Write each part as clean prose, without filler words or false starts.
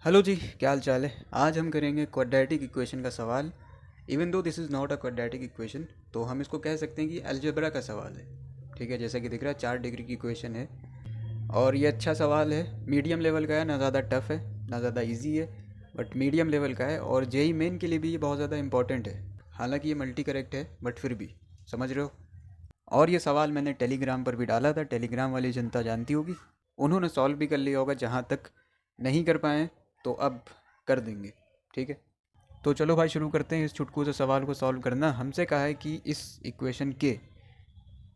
Hello जी, क्या हाल चाल है। आज हम करेंगे क्वाड्रेटिक इक्वेशन का सवाल। Even though this is not a quadratic equation, तो हम इसको कह सकते हैं कि अलजेब्रा का सवाल है। ठीक है, जैसा कि दिख रहा है 4 डिग्री की इक्वेशन है और ये अच्छा सवाल है। मीडियम लेवल का है, ना ज़्यादा टफ है ना ज़्यादा इजी है, बट मीडियम लेवल का है। और जेई मेन के लिए भी ये बहुत ज़्यादा इंपॉर्टेंट है। हालांकि ये मल्टी करेक्ट है बट फिर भी समझ रहे हो। और ये सवाल मैंने टेलीग्राम पर भी डाला था, टेलीग्राम वाली जनता जानती होगी। उन्होंने सॉल्व भी कर लिया होगा, जहाँ तक नहीं कर पाए तो अब कर देंगे। ठीक है, तो चलो भाई शुरू करते हैं इस छुटकू से सवाल को सॉल्व करना। हमसे कहा है कि इस इक्वेशन के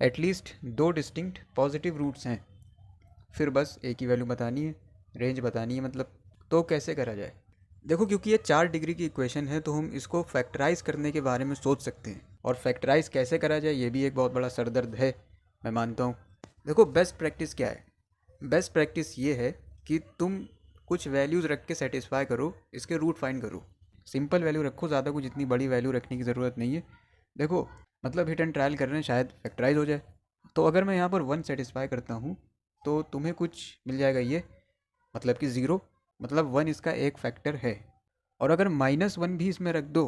एटलीस्ट 2 डिस्टिंक्ट पॉजिटिव रूट्स हैं। फिर बस एक ही वैल्यू बतानी है, रेंज बतानी है मतलब। तो कैसे करा जाए? देखो, क्योंकि ये 4 डिग्री की इक्वेशन है तो हम इसको फैक्टराइज करने के बारे में सोच सकते हैं। और फैक्टराइज कैसे करा जाए ये भी एक बहुत बड़ा सरदर्द है, मैं मानता हूँ। देखो, बेस्ट प्रैक्टिस क्या है? बेस्ट प्रैक्टिस ये है कि तुम कुछ वैल्यूज़ रख के सेटिस्फाई करो, इसके रूट फाइंड करो। सिंपल वैल्यू रखो, ज़्यादा कुछ इतनी बड़ी वैल्यू रखने की ज़रूरत नहीं है। देखो, मतलब हिट एंड ट्रायल कर रहे हैं, शायद फैक्टराइज हो जाए। तो अगर मैं यहाँ पर 1 सेटिस्फाई करता हूँ तो तुम्हें कुछ मिल जाएगा ये, मतलब कि ज़ीरो। मतलब 1 इसका एक फैक्टर है। और अगर -1 भी इसमें रख दो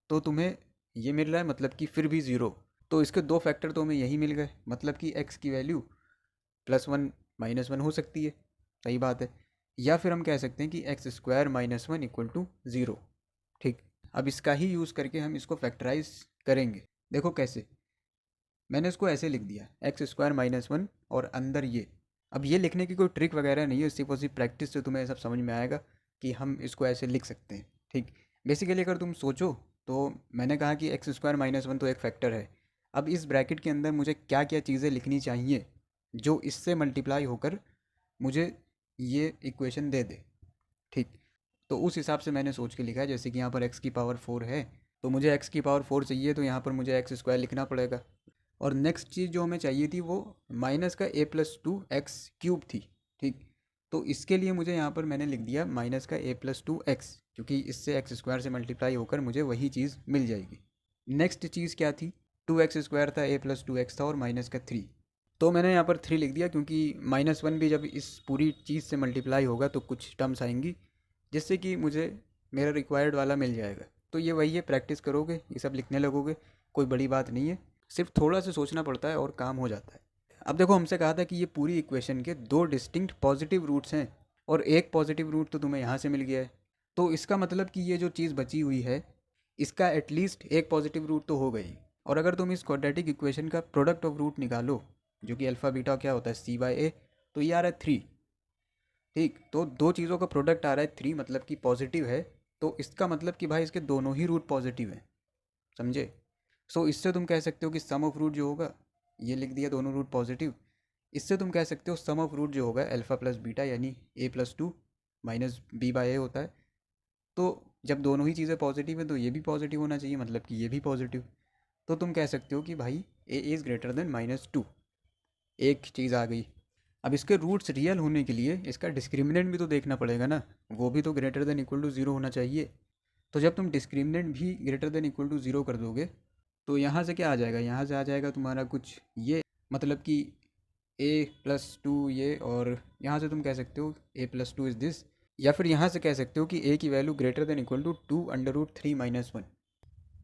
तो तुम्हें ये मिल रहा है, मतलब कि फिर भी ज़ीरो। तो इसके 2 फैक्टर तो हमें यही मिल गए, मतलब कि x की वैल्यू +1 -1 हो सकती है। सही बात है। या फिर हम कह सकते हैं कि x² -1 = 0। ठीक, अब इसका ही यूज़ करके हम इसको फैक्टराइज करेंगे। देखो कैसे। मैंने इसको ऐसे लिख दिया, x² -1 और अंदर ये। अब ये लिखने की कोई ट्रिक वगैरह नहीं है, सिर्फ और सिर्फ प्रैक्टिस से तुम्हें सब समझ में आएगा कि हम इसको ऐसे लिख सकते हैं। ठीक, बेसिकली अगर तुम सोचो तो मैंने कहा कि x² -1 तो एक फैक्टर है। अब इस ब्रैकेट के अंदर मुझे क्या क्या चीज़ें लिखनी चाहिए जो इससे मल्टीप्लाई होकर मुझे ये इक्वेशन दे दे। ठीक, तो उस हिसाब से मैंने सोच के लिखा है। जैसे कि यहाँ पर x⁴ है, तो मुझे x⁴ चाहिए, तो यहाँ पर मुझे x² लिखना पड़ेगा। और नेक्स्ट चीज़ जो हमें चाहिए थी वो माइनस का a+2x³ थी। ठीक, तो इसके लिए मुझे यहाँ पर मैंने लिख दिया -a+2x, क्योंकि इससे x² से मल्टीप्लाई होकर मुझे वही चीज़ मिल जाएगी। नेक्स्ट चीज़ क्या थी? 2x² था, a+2x था और -3। तो मैंने यहाँ पर 3 लिख दिया, क्योंकि -1 भी जब इस पूरी चीज़ से मल्टीप्लाई होगा तो कुछ टर्म्स आएंगी जिससे कि मुझे मेरा रिक्वायर्ड वाला मिल जाएगा। तो ये वही है, प्रैक्टिस करोगे ये सब लिखने लगोगे, कोई बड़ी बात नहीं है। सिर्फ थोड़ा सा सोचना पड़ता है और काम हो जाता है। अब देखो, हमसे कहा था कि ये पूरी इक्वेशन के 2 डिस्टिंक्ट पॉजिटिव रूट्स हैं और एक पॉजिटिव रूट तो तुम्हें यहाँ से मिल गया है। तो इसका मतलब कि ये जो चीज़ बची हुई है इसका एटलीस्ट एक पॉजिटिव रूट तो हो गई। और अगर तुम इस क्वाड्रेटिक इक्वेशन का प्रोडक्ट ऑफ रूट निकालो, जो कि अल्फ़ा बीटा क्या होता है c/a, तो ये आ रहा है 3। ठीक, तो दो चीज़ों का प्रोडक्ट आ रहा है 3, मतलब कि पॉजिटिव है। तो इसका मतलब कि भाई इसके दोनों ही रूट पॉजिटिव हैं। समझे? सो इससे तुम कह सकते हो कि सम ऑफ रूट जो होगा, ये लिख दिया दोनों रूट पॉजिटिव। इससे तुम कह सकते हो सम ऑफ रूट जो होगा अल्फ़ा प्लस बीटा, यानी a+2 -b/a होता है। तो जब दोनों ही चीज़ें पॉजिटिव है तो ये भी पॉजिटिव होना चाहिए, मतलब कि ये भी पॉजिटिव। तो तुम कह सकते हो कि भाई a > -2। एक चीज़ आ गई। अब इसके रूट्स रियल होने के लिए इसका डिस्क्रिमिनेंट भी तो देखना पड़ेगा ना, वो भी तो >= 0 होना चाहिए। तो जब तुम डिस्क्रिमिनेंट भी >= 0 कर दोगे तो यहाँ से क्या आ जाएगा? यहाँ से आ जाएगा तुम्हारा कुछ ये, मतलब कि a+2 ये, और यहाँ से तुम कह सकते हो a+2 इज़ दिस। या फिर यहाँ से कह सकते हो कि a की वैल्यू >2√3 - 1।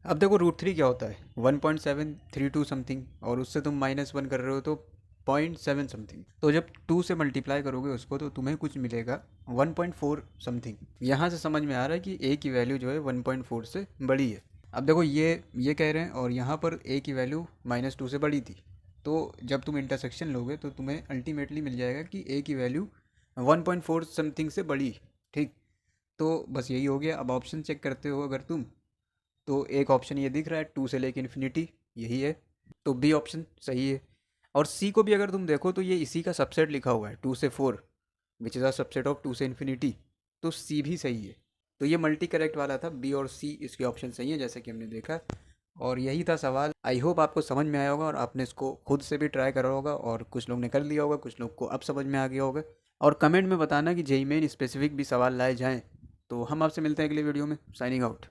अब देखो, √3 क्या होता है? 1.732 समथिंग, और उससे तुम -1 कर रहे हो तो 0.7 समथिंग। तो जब 2 से मल्टीप्लाई करोगे उसको तो तुम्हें कुछ मिलेगा 1.4 समथिंग। यहाँ से समझ में आ रहा है कि a की वैल्यू जो है 1.4 से बड़ी है। अब देखो, ये कह रहे हैं और यहाँ पर a की वैल्यू -2 से बड़ी थी। तो जब तुम इंटरसेक्शन लोगे तो तुम्हें अल्टीमेटली मिल जाएगा कि a की वैल्यू 1.4 समथिंग से बड़ी। ठीक, तो बस यही हो गया। अब ऑप्शन चेक करते हो अगर तुम, तो एक ऑप्शन ये दिख रहा है 2 से लेके इन्फिनिटी, यही है। तो बी ऑप्शन सही है। और सी को भी अगर तुम देखो तो ये इसी का सबसेट लिखा हुआ है, 2 से 4, which is a subset of 2 से इन्फिनिटी। तो सी भी सही है। तो ये मल्टी करेक्ट वाला था, बी और सी इसके ऑप्शन सही है, जैसे कि हमने देखा। और यही था सवाल। आई होप आपको समझ में आया होगा और आपने इसको खुद से भी ट्राई करा होगा, और कुछ लोग ने कर लिया होगा, कुछ लोग को अब समझ में आ गया होगा। और कमेंट में बताना कि जेईई मेन स्पेसिफिक भी सवाल लाए जाएँ। तो हम आपसे मिलते हैं अगले वीडियो में। Signing out.